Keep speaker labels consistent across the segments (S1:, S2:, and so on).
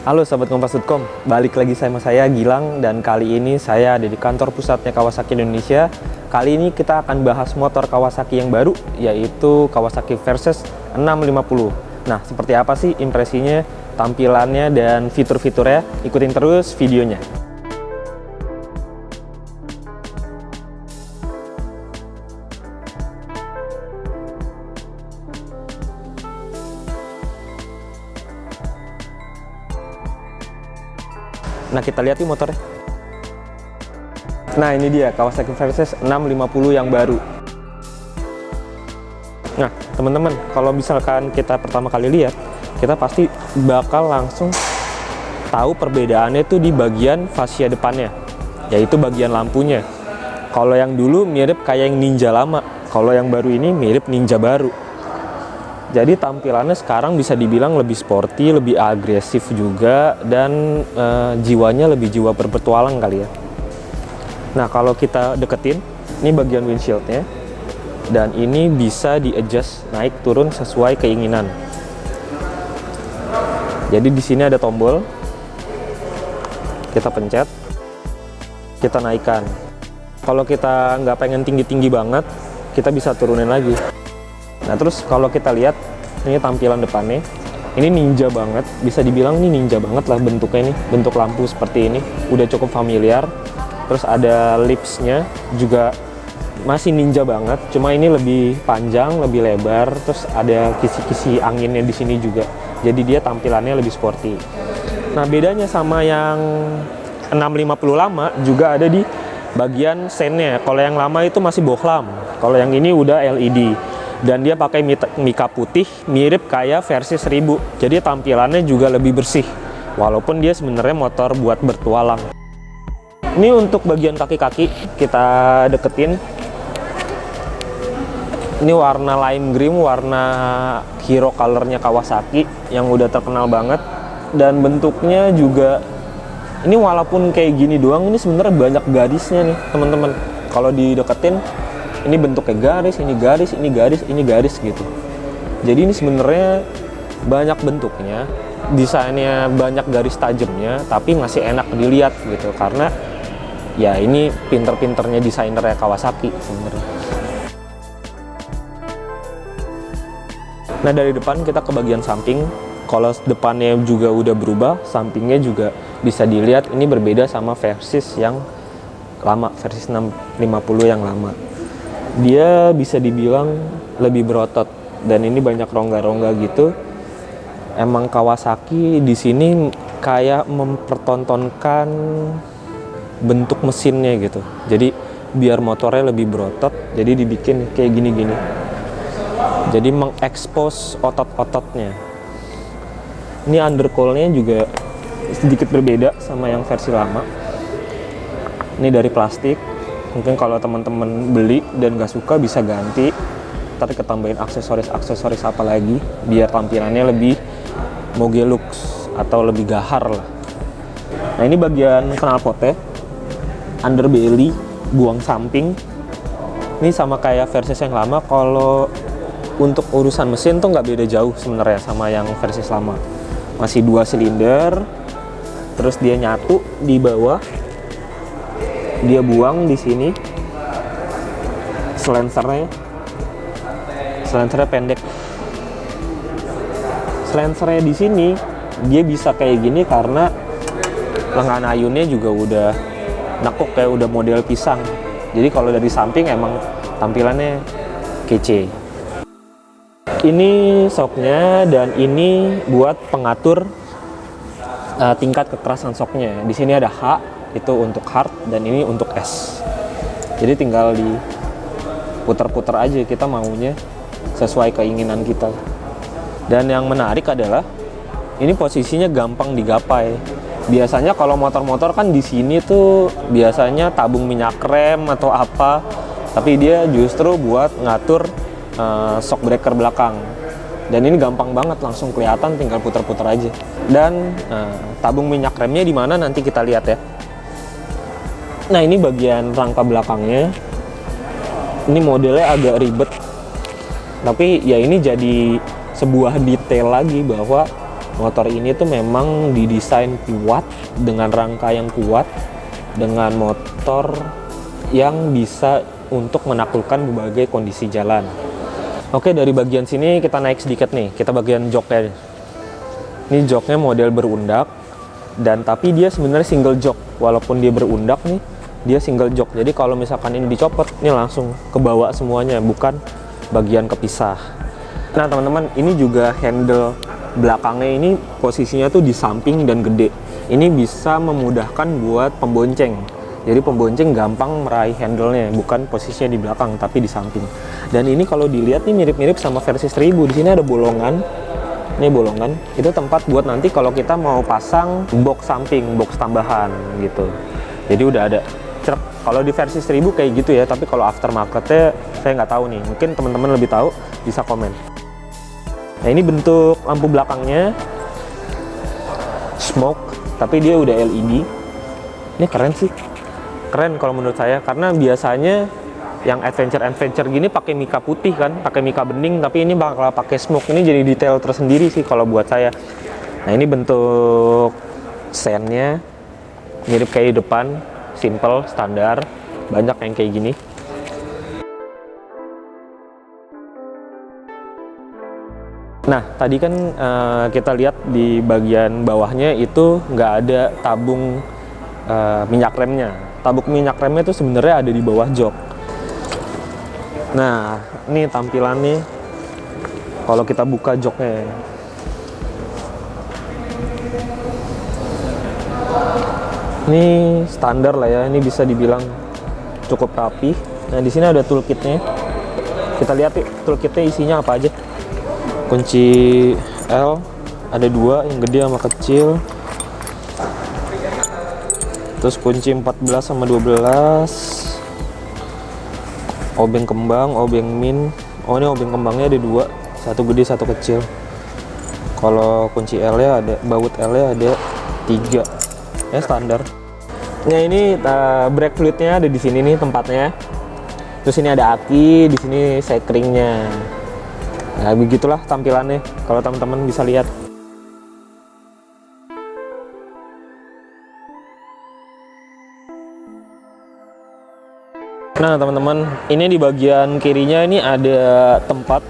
S1: Halo sahabat Kompas.com, balik lagi sama saya Gilang dan kali ini saya ada di kantor pusatnya Kawasaki Indonesia. Kali ini kita akan bahas motor Kawasaki yang baru, yaitu Kawasaki Versys 650. Nah, seperti apa sih impresinya, tampilannya, dan fitur-fiturnya? Ikutin terus videonya. Nah, kita lihat yuk motornya. Nah, ini dia Kawasaki Versys 650 yang baru. Nah, teman-teman, kalau misalkan kita pertama kali lihat, kita pasti bakal langsung tahu perbedaannya itu di bagian fascia depannya, yaitu bagian lampunya. Kalau yang dulu mirip kayak yang Ninja lama, kalau yang baru ini mirip Ninja baru. Jadi tampilannya sekarang bisa dibilang lebih sporty, lebih agresif juga, dan jiwanya lebih jiwa berpetualang kali ya. Nah, kalau kita deketin, ini bagian windshieldnya, dan ini bisa di-adjust naik turun sesuai keinginan. Jadi di sini ada tombol, kita pencet, kita naikkan. Kalau kita nggak pengen tinggi-tinggi banget, kita bisa turunin lagi. Nah, terus kalau kita lihat ini tampilan depannya, ini ninja banget, bisa dibilang ini ninja banget lah bentuknya, ini bentuk lampu seperti ini udah cukup familiar. Terus ada lipsnya juga masih ninja banget, cuma ini lebih panjang, lebih lebar. Terus ada kisi-kisi anginnya di sini juga, jadi dia tampilannya lebih sporty. Nah, bedanya sama yang 650 lama juga ada di bagian sennya. Kalau yang lama itu masih bohlam, kalau yang ini udah LED. Dan dia pakai mika putih mirip kayak versi 1000, jadi tampilannya juga lebih bersih walaupun dia sebenarnya motor buat bertualang. Ini untuk bagian kaki-kaki kita deketin, ini warna lime green, warna hero colornya Kawasaki yang udah terkenal banget. Dan bentuknya juga ini walaupun kayak gini doang, ini sebenarnya banyak garisnya nih teman-teman. Kalau dideketin, ini bentuknya garis, ini garis, ini garis, ini garis gitu. Jadi ini sebenarnya banyak bentuknya, desainnya banyak garis tajamnya, tapi masih enak dilihat gitu. Karena ya ini pinter-pinternya desainernya Kawasaki sebenarnya. Nah, dari depan kita ke bagian samping. Kalau depannya juga udah berubah, sampingnya juga bisa dilihat ini berbeda sama Versys yang lama, Versys 650 yang lama. Dia bisa dibilang lebih berotot dan ini banyak rongga-rongga gitu. Emang Kawasaki di sini kayak mempertontonkan bentuk mesinnya gitu. Jadi biar motornya lebih berotot, jadi dibikin kayak gini-gini. Jadi mengekspos otot-ototnya. Ini undercoil-nya juga sedikit berbeda sama yang versi lama. Ini dari plastik. Mungkin kalau teman-teman beli dan gak suka bisa ganti, ntar ketambahin aksesoris apa lagi biar tampilannya lebih moge looks atau lebih gahar lah. Nah, ini bagian knalpotnya, underbelly, buang samping. Ini sama kayak Versys yang lama. Kalau untuk urusan mesin tuh nggak beda jauh sebenarnya sama yang Versys lama. Masih 2 silinder, terus dia nyatu di bawah. Dia buang di sini, silencernya pendek. Silencernya di sini dia bisa kayak gini karena lengan ayunnya juga udah nekuk kayak udah model pisang. Jadi kalau dari samping emang tampilannya kece. Ini shocknya dan ini buat pengatur tingkat kekerasan shocknya. Di sini ada H, itu untuk hard, dan ini untuk S. Jadi tinggal diputer-puter aja kita maunya sesuai keinginan kita. Dan yang menarik adalah ini posisinya gampang digapai. Biasanya kalau motor-motor kan di sini tuh biasanya tabung minyak rem atau apa, tapi dia justru buat ngatur shock breaker belakang. Dan ini gampang banget, langsung kelihatan, tinggal puter-puter aja. Dan tabung minyak remnya di mana nanti kita lihat ya. Nah, ini bagian rangka belakangnya. Ini modelnya agak ribet, tapi ya ini jadi sebuah detail lagi bahwa Motor ini tuh memang didesain kuat dengan rangka yang kuat, dengan motor yang bisa untuk menaklukkan berbagai kondisi jalan. Oke, dari bagian sini kita naik sedikit nih, kita bagian joknya. Ini joknya model berundak, dan tapi dia sebenarnya single jok. Walaupun dia berundak nih, dia single jok. Jadi kalau misalkan ini dicopot, ini langsung ke bawah semuanya, bukan bagian kepisah. Nah teman-teman, ini juga handle belakangnya ini posisinya tuh di samping dan gede. Ini bisa memudahkan buat pembonceng. Jadi pembonceng gampang meraih handle-nya, bukan posisinya di belakang tapi di samping. Dan ini kalau dilihat nih mirip-mirip sama versi 1000. Di sini ada bolongan. Ini bolongan. Itu tempat buat nanti kalau kita mau pasang box samping, box tambahan gitu. Jadi udah ada. Kalau di versi 1000 kayak gitu ya, tapi kalau aftermarketnya saya nggak tahu nih. Mungkin teman-teman lebih tahu, bisa komen. Nah ini bentuk lampu belakangnya smoke, tapi dia udah LED. Ini keren sih, keren kalau menurut saya, karena biasanya yang adventure gini pakai mika putih kan, pakai mika bening, tapi ini bakal pakai smoke. Ini jadi detail tersendiri sih kalau buat saya. Nah ini bentuk sennya mirip kayak depan, simple, standar, banyak yang kayak gini. Nah, tadi kan kita lihat di bagian bawahnya itu nggak ada tabung minyak remnya. Tabung minyak remnya itu sebenarnya ada di bawah jok. Nah, ini tampilannya kalau kita buka joknya. Ini standar lah ya, ini bisa dibilang cukup rapi. Nah, di sini ada toolkitnya. Kita lihat toolkitnya isinya apa aja. Kunci L ada 2, yang gede sama kecil. Terus kunci 14 sama 12. Obeng kembang, obeng min. Oh ini obeng kembangnya ada 2, satu gede satu kecil. Kalau kunci L nya ada, baut L nya ada 3. Ya standar. Nah ini brake fluidnya ada di sini nih tempatnya. Terus ini ada aki, di sini sekringnya. Nah begitulah tampilannya kalau teman-teman bisa lihat. Nah teman-teman, ini di bagian kirinya ini ada tempat.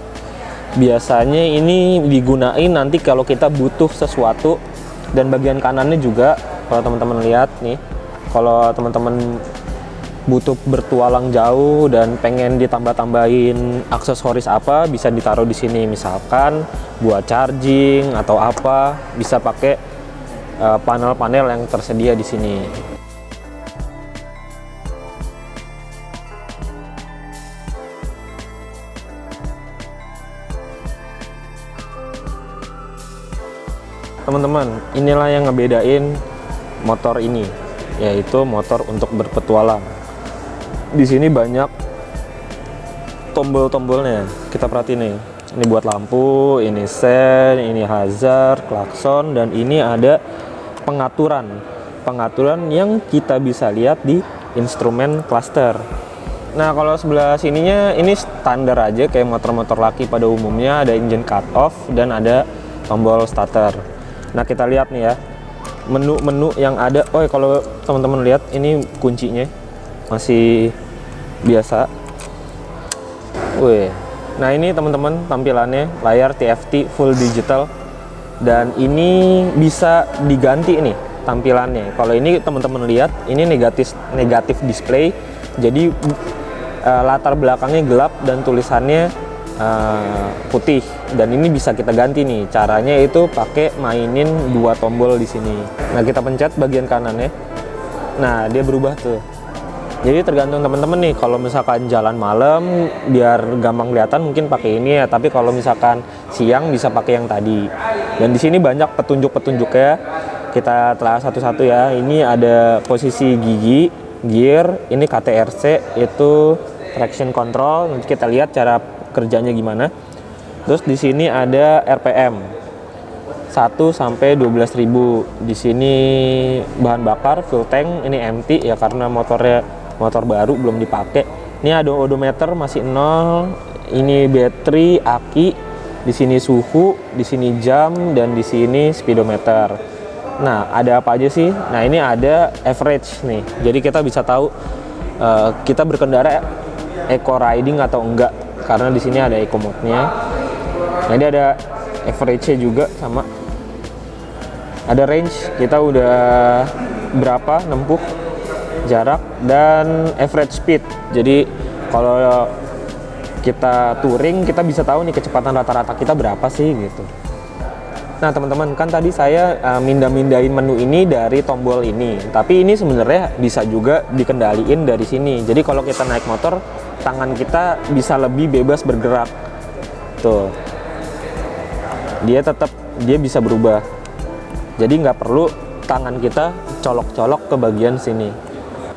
S1: Biasanya ini digunain nanti kalau kita butuh sesuatu. Dan bagian kanannya juga kalau teman-teman lihat nih, kalau teman-teman butuh bertualang jauh dan pengen ditambah-tambahin aksesoris apa, bisa ditaruh di sini. Misalkan buat charging atau apa, bisa pakai panel-panel yang tersedia di sini. Teman-teman, inilah yang ngebedain motor ini, yaitu motor untuk berpetualang. Di sini banyak tombol-tombolnya. Kita perhatiin nih. Ini buat lampu, ini sen, ini hazard, klakson, dan ini ada pengaturan. Pengaturan yang kita bisa lihat di instrumen cluster. Nah, kalau sebelah sininya ini standar aja kayak motor-motor laki pada umumnya, ada engine cut off dan ada tombol starter. Nah, kita lihat nih ya. Menu-menu yang ada. Oh, kalau teman-teman lihat ini kuncinya masih biasa. Wih. Nah, ini teman-teman tampilannya layar TFT full digital dan ini bisa diganti nih tampilannya. Kalau ini teman-teman lihat, ini negatif display. Jadi latar belakangnya gelap dan tulisannya putih, dan ini bisa kita ganti nih. Caranya itu pakai mainin 2 tombol di sini. Nah, kita pencet bagian kanannya. Nah, dia berubah tuh. Jadi tergantung teman-teman nih, kalau misalkan jalan malam biar gampang kelihatan mungkin pakai ini ya, tapi kalau misalkan siang bisa pakai yang tadi. Dan di sini banyak petunjuk-petunjuknya. Kita telah satu-satu ya. Ini ada posisi gigi, gear, ini KTRC, itu traction control. Nanti kita lihat cara kerjanya gimana. Terus di sini ada RPM 1 sampai 12.000. Di sini bahan bakar full tank, ini empty ya karena motor baru belum dipakai. Ini ada odometer masih 0. Ini battery, aki, Di sini suhu, di sini jam, dan di sini speedometer. Nah, ada apa aja sih? Nah, ini ada average nih. Jadi kita bisa tahu kita berkendara eco riding atau enggak, karena di sini ada eco mode-nya. Nah, ini ada average-nya juga, sama ada range, kita udah berapa nempuh jarak, dan average speed. Jadi kalau kita touring, kita bisa tahu nih kecepatan rata-rata kita berapa sih gitu. Nah teman-teman, kan tadi saya mindahin menu ini dari tombol ini, tapi ini sebenarnya bisa juga dikendaliin dari sini. Jadi kalau kita naik motor, tangan kita bisa lebih bebas bergerak. Tuh, dia bisa berubah. Jadi nggak perlu tangan kita colok-colok ke bagian sini.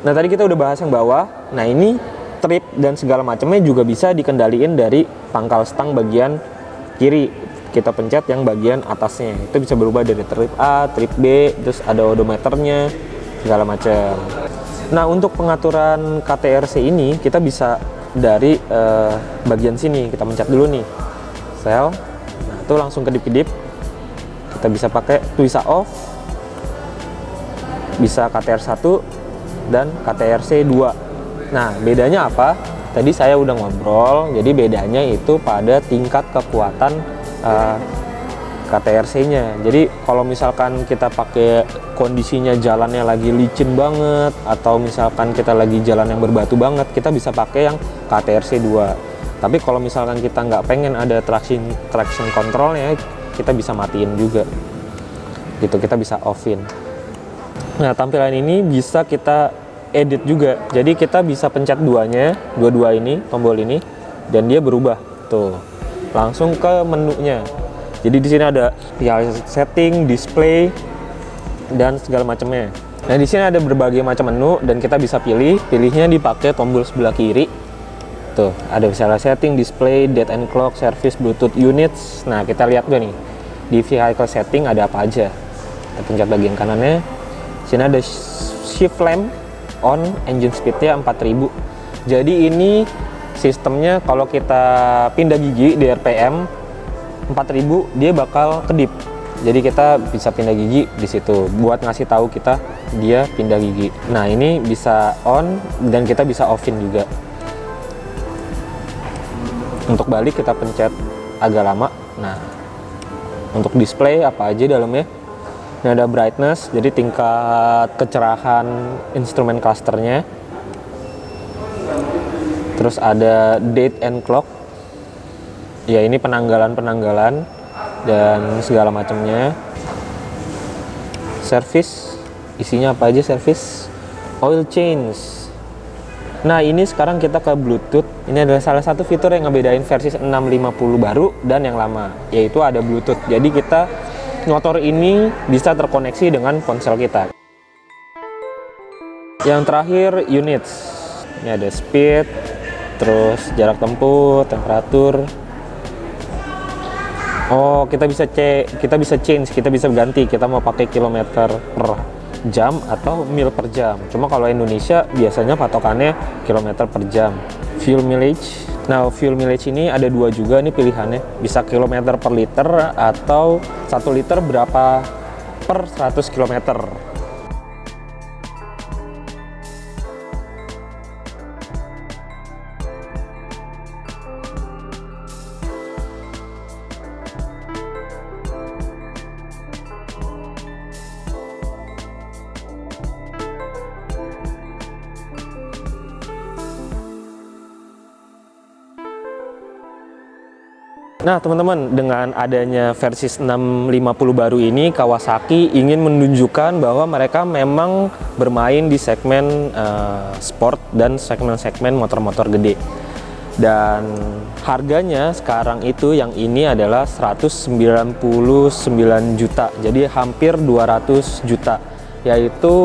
S1: Nah tadi kita udah bahas yang bawah. Nah ini trip dan segala macamnya juga bisa dikendaliin dari pangkal stang bagian kiri. Kita pencet yang bagian atasnya, itu bisa berubah dari trip A, trip B, terus ada odometernya, segala macam. Nah untuk pengaturan KTRC ini kita bisa dari bagian sini. Kita pencet dulu nih sel, nah itu langsung kedip-kedip. Kita bisa pakai, itu bisa off, bisa KTR 1 dan KTRC 2. Nah bedanya apa? Tadi saya udah ngobrol, jadi bedanya itu pada tingkat kekuatan KTRC-nya. Jadi kalau misalkan kita pakai kondisinya jalannya lagi licin banget, atau misalkan kita lagi jalan yang berbatu banget, kita bisa pakai yang KTRC 2. Tapi kalau misalkan kita nggak pengen ada traction controlnya, kita bisa matiin juga gitu, kita bisa off-in. Nah tampilan ini bisa kita edit juga, jadi kita bisa pencet dua-dua ini, tombol ini, dan dia berubah tuh langsung ke menunya. Jadi di sini ada setting, display, dan segala macamnya. Nah di sini ada berbagai macam menu dan kita bisa pilihnya dipakai tombol sebelah kiri. Tuh ada misalnya setting, display, date and clock, service, bluetooth units. Nah kita lihat gue nih di vehicle setting ada apa aja. Kita pencet bagian kanannya. Di sini ada shift lamp on, engine speednya 4000. Jadi ini sistemnya kalau kita pindah gigi di RPM 4000 dia bakal kedip. Jadi kita bisa pindah gigi di situ buat ngasih tahu kita dia pindah gigi. Nah, ini bisa on dan kita bisa off-in juga. Untuk balik kita pencet agak lama. Nah, untuk display apa aja dalamnya. Ini ada brightness, jadi tingkat kecerahan instrumen clusternya. Terus ada date and clock, ya ini penanggalan dan segala macamnya. Service, isinya apa aja service. Oil change. Nah ini sekarang kita ke Bluetooth. Ini adalah salah satu fitur yang ngebedain versi 650 baru dan yang lama, yaitu ada Bluetooth. Jadi kita motor ini bisa terkoneksi dengan ponsel kita. Yang terakhir units. Ini ada speed, terus jarak tempuh, temperatur. Oh, kita bisa change, kita bisa ganti, kita mau pakai kilometer per jam atau mil per jam. Cuma kalau Indonesia biasanya patokannya kilometer per jam. Fuel mileage. Nah, fuel mileage ini ada dua juga nih pilihannya. Bisa kilometer per liter atau 1 liter berapa per 100 kilometer. Nah teman-teman, dengan adanya versi 650 baru ini, Kawasaki ingin menunjukkan bahwa mereka memang bermain di segmen sport dan segmen-segmen motor-motor gede. Dan harganya sekarang itu yang ini adalah 199 juta, jadi hampir 200 juta, yaitu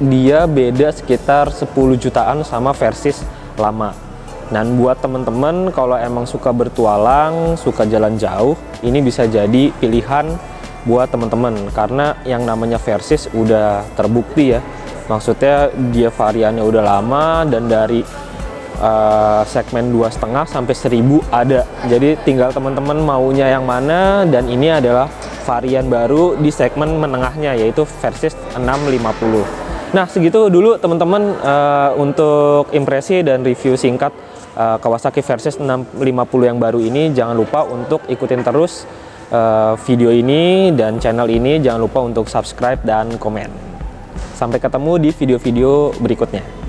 S1: dia beda sekitar 10 jutaan sama versi lama. Dan buat teman-teman kalau emang suka bertualang, suka jalan jauh, ini bisa jadi pilihan buat teman-teman, karena yang namanya Versys udah terbukti ya. Maksudnya dia variannya udah lama, dan dari segmen 2,5 sampai 1000 ada. Jadi tinggal teman-teman maunya yang mana, dan ini adalah varian baru di segmen menengahnya, yaitu Versys 650. Nah, segitu dulu teman-teman untuk impresi dan review singkat Kawasaki Versys 650 yang baru ini. Jangan lupa untuk ikutin terus video ini dan channel ini. Jangan lupa untuk subscribe dan komen. Sampai ketemu di video-video berikutnya.